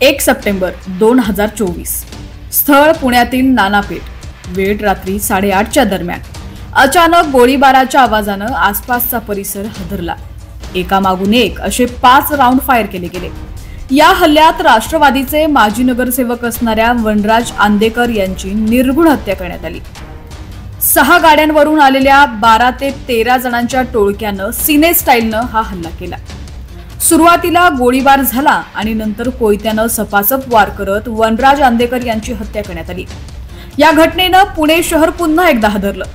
1 September 2024. स्थळ पुण्यातील नानापेठ. वेळ रात्री 8:30च्या दरम्यान. अचानक गोळीबाराच्या आवाजानं आसपासचा परिसर हादरला. एकामागून एक असे 5 राऊंड फायर केले गेले. या हल्ल्यात राष्ट्रवादीचे माजी नगरसेवक असणाऱ्या वनराज आंदेकर यांची निर्घृण हत्या करण्यात आली. 6 गाड्यांवरून आलेल्या 12 ते 13 जणांच्या टोळक्यानं सिने स्टाईलनं हा हल्ला केला. सुरुवातीला गोळीबार झाला आणि नंतर कोयत्यानं सपासप वार करत वनराज आंदेकर यांची हत्या करण्यात आली. या घटनेनं पुणे शहर पुन्हा एकदा हादरलं.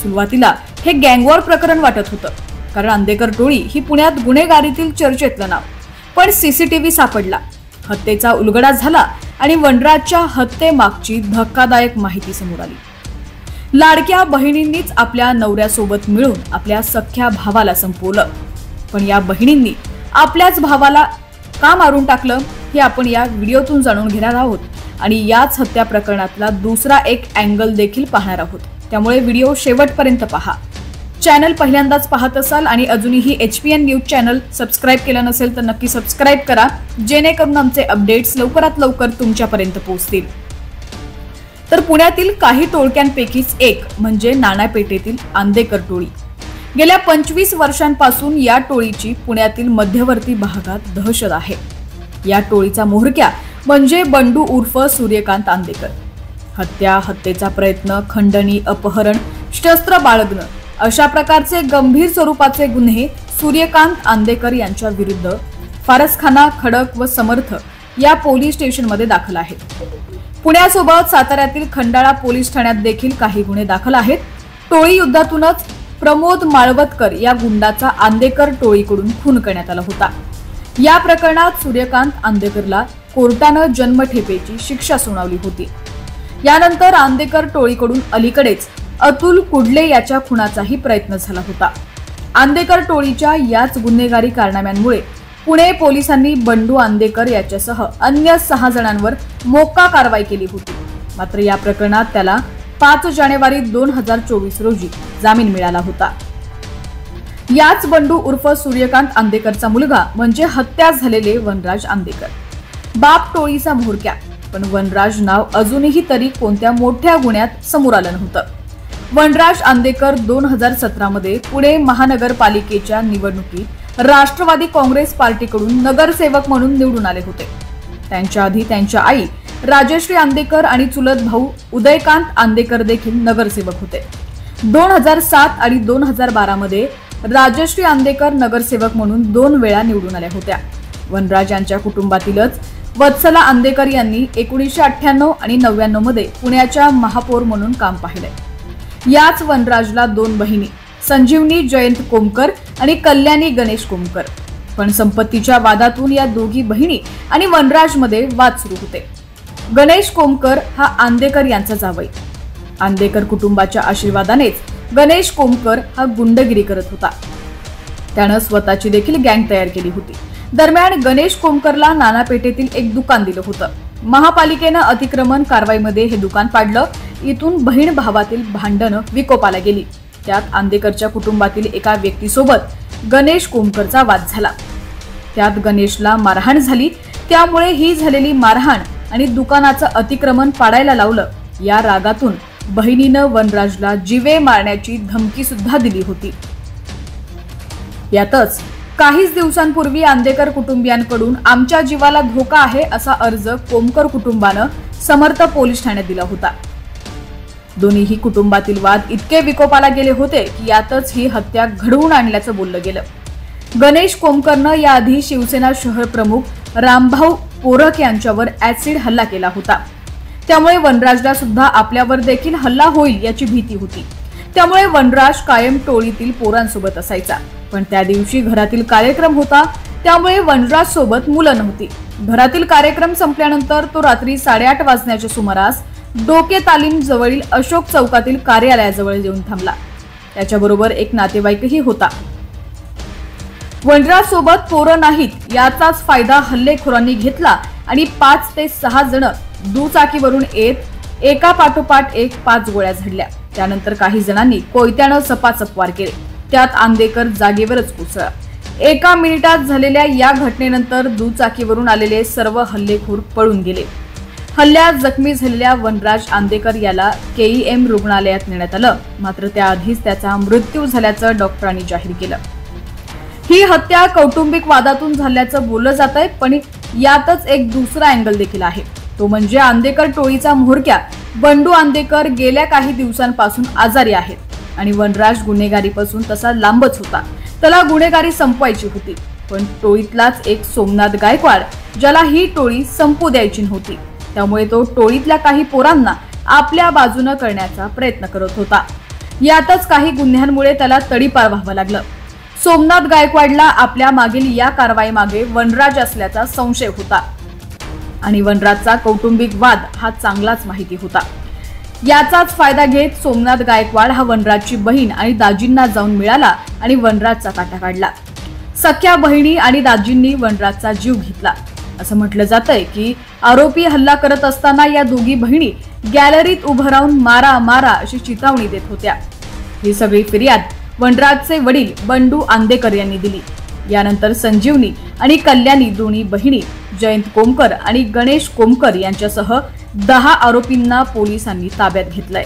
सुरुवातीला हे गँगवॉर प्रकरण वाटत होतं, कारण आंदेकर टोळी ही पुण्यात गुन्हेगारीतील चर्चेतलं नाव. पण सीसीटीव्ही सापडला, हत्येचा उलगडा झाला आणि वनराजच्या हत्येमागची धक्कादायक माहिती समोर आली. लाडक्या बहिणींनीच आपल्या नवऱ्यासोबत मिळून आपल्या सख्ख्या भावाला संपवलं. पण या बहिणींनी आपल्याच भावाला का मारून टाकलं हे आपण या व्हिडिओतून जाणून घेणार आहोत आणि याच हत्या प्रकरणातला दुसरा एक अँगल देखील पाहणार आहोत. त्यामुळे व्हिडिओ शेवटपर्यंत पहा. चॅनल पहिल्यांदाच पाहत असाल आणि अजूनही HPN न्यूज चॅनल सबस्क्राईब केलं नसेल तर नक्की सबस्क्राईब करा, जेणेकरून आमचे अपडेट्स लवकरात लवकर तुमच्यापर्यंत पोहोचतील. तर पुण्यातील काही टोळक्यांपैकीच एक म्हणजे नानापेठेतील आंदेकर टोळी. गेल्या 25 वर्षांपासून या टोळीची पुण्यातील मध्यवर्ती भागात दहशत आहे. या टोळीचा म्होरक्या म्हणजे बंडू उर्फ सूर्यकांत आंदेकर. हत्येचा प्रयत्न, खंडणी, अपहरण, शस्त्र बाळगणं अशा प्रकारचे गंभीर स्वरूपाचे गुन्हे सूर्यकांत आंदेकर यांच्या विरुद्ध फारसखाना, खडक व समर्थ या पोलीस स्टेशनमध्ये दाखल आहेत. पुण्यासोबत साताऱ्यातील खंडाळा पोलीस ठाण्यात देखील काही गुन्हे दाखल आहेत. टोळी युद्धातूनच प्रमोद माळवतकर या गुंडाचा आंदेकर टोळीकडून खून करण्यात आला होता. या प्रकरणात सूर्यकांत आंदेकरला कोर्टानं जन्मठेपेची शिक्षा सुनावली होती. यानंतर आंदेकर टोळीकडून अलीकडेच अतुल कुडले याच्या खुनाचाही प्रयत्न झाला होता. आंदेकर टोळीच्या याच गुन्हेगारी कारनाम्यांमुळे पुणे पोलिसांनी बंडू आंदेकर याच्यासह अन्य 6 जणांवर मोक्का कारवाई केली होती. मात्र या प्रकरणात त्याला 5 जानेवारी 2024 रोजी जामीन मिळाला होता. याच बंडू उर्फ सूर्यकांत आंदेकरचा मुलगा म्हणजे हत्या झालेले वनराज आंदेकर. बाप टोळीचा म्होरक्या, पण वनराज नाव अजूनही तरी कोणत्या मोठ्या गुन्ह्यात समोर आलं नव्हतं. वनराज आंदेकर 2017 मध्ये पुणे महानगरपालिकेच्या निवडणुकीत राष्ट्रवादी काँग्रेस पार्टीकडून नगरसेवक म्हणून निवडून आले होते. त्यांच्या आधी त्यांच्या आई राजश्री आंदेकर आणि चुलत भाऊ उदयकांत आंदेकर देखील नगरसेवक होते. 2007 आणि 2012 मध्ये राजश्री आंदेकर नगरसेवक म्हणून 2 वेळा निवडून आल्या होत्या. वनराज यांच्या कुटुंबातीलच वत्सला आंदेकर यांनी 1998 आणि 99 मध्ये पुण्याच्या महापौर म्हणून काम पाहिलंय. याच वनराजला 2 बहिणी, संजीवनी जयंत कोमकर आणि कल्याणी गणेश कोमकर. पण संपत्तीच्या वादातून या दोघी बहिणी आणि वनराजमध्ये वाद सुरू होते. गणेश कोमकर हा आंदेकर यांचा जावई. आंदेकर कुटुंबाच्या आशीर्वादानेच गणेश कोमकर हा गुंडगिरी करत होता. त्यानं स्वतःची देखील गँग तयार केली होती. दरम्यान गणेश कोमकरला नानापेठेतील एक दुकान दिलं होतं. महापालिकेनं अतिक्रमण कारवाईमध्ये हे दुकान पाडलं. इथून बहीण भावातील भांडणं विकोपाला गेली. त्यात आंदेकरच्या कुटुंबातील एका व्यक्तीसोबत गणेश कोमकरचा वाद झाला. त्यात गणेशला मारहाण झाली. त्यामुळे ही झालेली मारहाण आणि दुकानाचं अतिक्रमण पाडायला लावलं. या रागातून बहिणीनं वनराजला जीवे मारण्याची धमकी सुद्धा दिली होती. यातच काहीच दिवसांपूर्वी आंदेकर कुटुंबियांकडून आमच्या जीवाला धोका आहे असा अर्ज कोमकर कुटुंबानं समर्थ पोलीस ठाण्यात दिला होता. दोन्हीही कुटुंबातील वाद इतके विकोपाला गेले होते की यातच ही हत्या घडवून आणल्याचं बोललं गेलं. गणेश कोमकरनं याआधी शिवसेना शहर प्रमुख रामभाऊ पोरक यांच्यावर ऍसिड हल्ला केला होता. त्यामुळे वनराजला सुद्धा आपल्यावर देखील हल्ला होईल याची भीती होती. त्यामुळे वनराज कायम टोळीतील पोरांसोबत असायचा. पण त्या दिवशी घरातील कार्यक्रम होता, त्यामुळे वनराज सोबत मुलं नव्हती. घरातील कार्यक्रम संपल्यानंतर तो रात्री 8:30 वाजण्याच्या सुमारास डोके तालीम जवळील अशोक चौकातील कार्यालयाजवळ येऊन थांबला. त्याच्याबरोबर एक नातेवाईकही होता. वनराज सोबत पोरं नाहीत याचाच फायदा हल्लेखोरांनी घेतला आणि 5 ते 6 जण दुचाकीवरून येत एका पाठोपाठ एक 5 गोळ्या झाडल्या. त्यानंतर काही जणांनी कोयत्यानं सपासप वार केले. त्यात आंदेकर जागेवरच कोसळला. एका मिनिटात झालेल्या या घटनेनंतर दुचाकीवरून आलेले सर्व हल्लेखोर पळून गेले। हल्ल्यात जखमी झालेल्या वनराज आंदेकर याला KEM रुग्णालयात नेण्यात आलं, मात्र त्याआधीच त्याचा मृत्यू झाल्याचं डॉक्टरांनी जाहीर केलं। ही हत्या कौटुंबिक वादातून झाल्याचं बोललं जात आहे, पण यातच एक दुसरा अँगल देखील आहे, तो म्हणजे आंदेकर टोळीचा म्होरक्या बंडू आंदेकर गेल्या काही दिवसांपासून आजारी आहेत आणि वनराज गुन्हेगारीपासून तसा लांबच होता। त्याला गुन्हेगारी संपवायची होती, पण टोळीतलाच एक सोमनाथ गायकवाड, ज्याला ही टोळी संपू द्यायची नव्हती, त्यामुळे तो टोळीतल्या काही पोरांना आपल्या बाजूने करण्याचा प्रयत्न करत होता। यातच काही गुन्ह्यांमुळे त्याला तडीपार व्हावं लागलं। सोमनाथ गायकवाडला आपल्या मागील या कारवाई मागे वनराज असल्याचा संशय होता आणि वनराजचा कौटुंबिक वाद हा चांगलाच माहिती होता। याचाच फायदा घेत सोमनाथ गायकवाड हा वनराजची बहीण आणि दाजींना जाऊन मिळाला आणि वनराजचा काटा काढला। सख्या बहिणी आणि दाजींनी वनराजचा जीव घेतला। असं म्हटलं जातंय की आरोपी हल्ला करत असताना या दोघी बहिणी गॅलरीत उभं राहून मारा मारा अशी चितावणी देत होत्या। ही सगळी फिर्याद वनराजचे वडील बंडू आंदेकर यांनी दिली। यानंतर संजीवनी आणि कल्याणी दोन्ही बहिणी जयंत कोमकर आणि गणेश कोमकर यांच्यासह 10 आरोपींना पोलिसांनी ताब्यात घेतलंय।